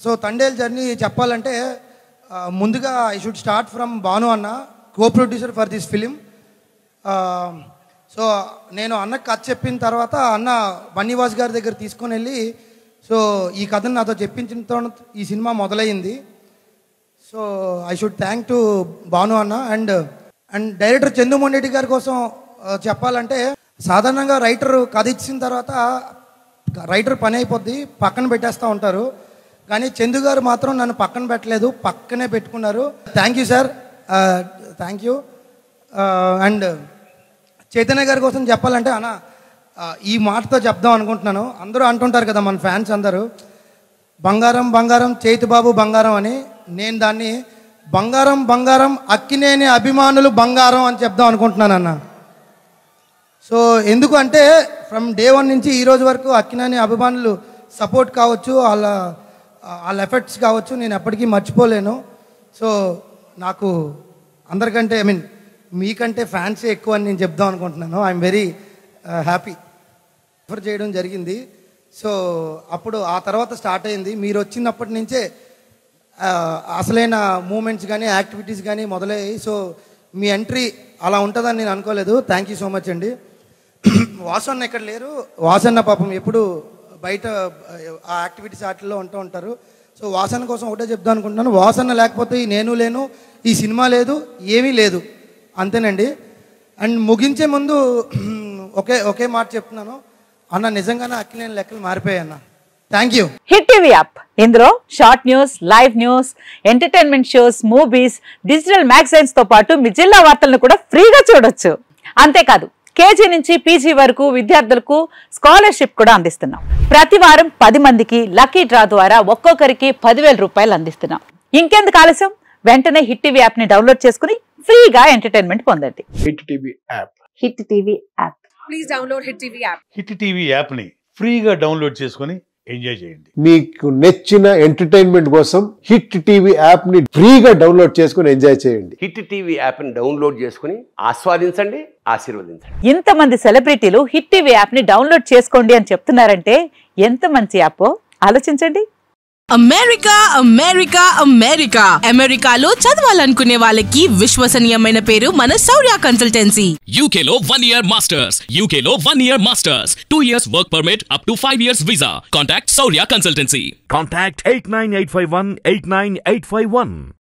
So Thandel journey చెప్పాలంటే ముందుగా I should start from Bhanu అన్న, co producer for this film. So నేను అన్నకు కథ చెప్పిన తర్వాత అన్న బన్నీవాస్ గారి దగ్గర తీసుకొని వెళ్ళి సో ఈ కథను నాతో చెప్పించిన ఈ సినిమా మొదలైంది. So I should thank to Bhanu అన్న. అండ్ డైరెక్టర్ చందు మొండెడ్డి గారి కోసం చెప్పాలంటే సాధారణంగా రైటర్ కథ ఇచ్చిన తర్వాత రైటర్ పని అయిపోద్ది, పక్కన పెట్టేస్తూ ఉంటారు. కానీ చందు గారు మాత్రం నన్ను పక్కన పెట్టలేదు, పక్కనే పెట్టుకున్నారు. Thank you sir, thank you. And Chaitanya గారి కోసం చెప్పాలంటే అన్న ఈ మాటతో చెప్దాం అనుకుంటున్నాను. అందరూ అంటుంటారు కదా మన ఫ్యాన్స్ అందరూ, బంగారం బంగారం చైతు బాబు బంగారం అని. నేను దాన్ని బంగారం బంగారం అక్కినేని అభిమానులు బంగారం అని చెప్దాం అనుకుంటున్నాను అన్న. సో ఎందుకు అంటే ఫ్రమ్ డే 1 నుంచి ఈరోజు వరకు అక్కినేని అభిమానులు సపోర్ట్ కావచ్చు, వాళ్ళ ఎఫర్ట్స్ కావచ్చు, నేను ఎప్పటికీ మర్చిపోలేను. సో నాకు అందరికంటే మీకంటే ఫ్యాన్సే ఎక్కువ అని నేను చెప్దాం అనుకుంటున్నాను. I'm very happy. ఆఫర్ చేయడం జరిగింది. సో అప్పుడు ఆ తర్వాత స్టార్ట్ అయింది. మీరు వచ్చినప్పటి నుంచే అసలైన మూమెంట్స్ కానీ యాక్టివిటీస్ కానీ మొదలయ్యాయి. సో మీ ఎంట్రీ అలా ఉంటుందని నేను అనుకోలేదు. థ్యాంక్ యూ సో మచ్ అండి. వాసన్న ఇక్కడ లేరు. వాసన్న పాపం ఎప్పుడు బయట ఆ యాక్టివిటీస్ వాటిల్లో ఉంటూ ఉంటారు. సో వాసన్న కోసం ఒకటే చెప్దాం అనుకుంటున్నాను, వాసన్న లేకపోతే నేను లేను, ఈ సినిమా లేదు, ఏమీ లేదు, అంతేనండి. అండ్ ముగించే ముందు ఒకే మాట చెప్తున్నాను అన్న, నిజంగానే అక్కినేని లెక్కలు మారిపోయాయి అన్న. Thank you. Hit TV app, ఇందులో short news, live news, entertainment shows, movies, digital magazines తో పాటు మీ జిల్లా వార్తలను కూడా ఫ్రీగా చూడొచ్చు. అంతేకాదు కేజీ నుంచి పీజీ వరకు విద్యార్థులకు స్కాలర్షిప్ కూడా అందిస్తున్నాం. ప్రతి వారం 10 మందికి లక్కీ డ్రా ద్వారా ఒక్కొక్కరికి 10,000 రూపాయలు అందిస్తున్నాం. ఇంకెందుకు ఆలస్యం, వెంటనే హిట్ టీవీ యాప్ ని డౌన్లోడ్ చేసుకుని ఫ్రీగా ఎంటర్టైన్మెంట్ పొందండి. Hit TV app. Hit TV app. Please download hit TV app. Hit TV app ని ఫ్రీగా డౌన్లోడ్ చేసుకుని ఎంజాయ్ చేయండి. మీకు నచ్చిన ఎంటర్టైన్మెంట్ కోసం హిట్ టీవీ యాప్ ని ఫ్రీగా డౌన్లోడ్ చేసుకుని ఎంజాయ్ చేయండి. హిట్ టీవీ యాప్ ని డౌన్లోడ్ చేసుకుని ఆస్వాదించండి, ఆశీర్వదించండి. ఇంతమంది సెలబ్రిటీలు హిట్ టీవీ యాప్ ని డౌన్లోడ్ చేసుకోండి అని చెప్తున్నారంటే ఎంత మంచి యాప్ ఆలోచించండి. అమెరికా అమెరికా అమెరికా అమెరికాలో చదవాలనుకునే వాళ్ళకి విశ్వసనీయమైన పేరు మన శౌర్య కన్సల్టెన్సీ. UK లో 1 year masters, UK లో 1 year masters, 2 years work permit up to 5 years visa. Contact Saurya Consultancy. Contact 89851 89851.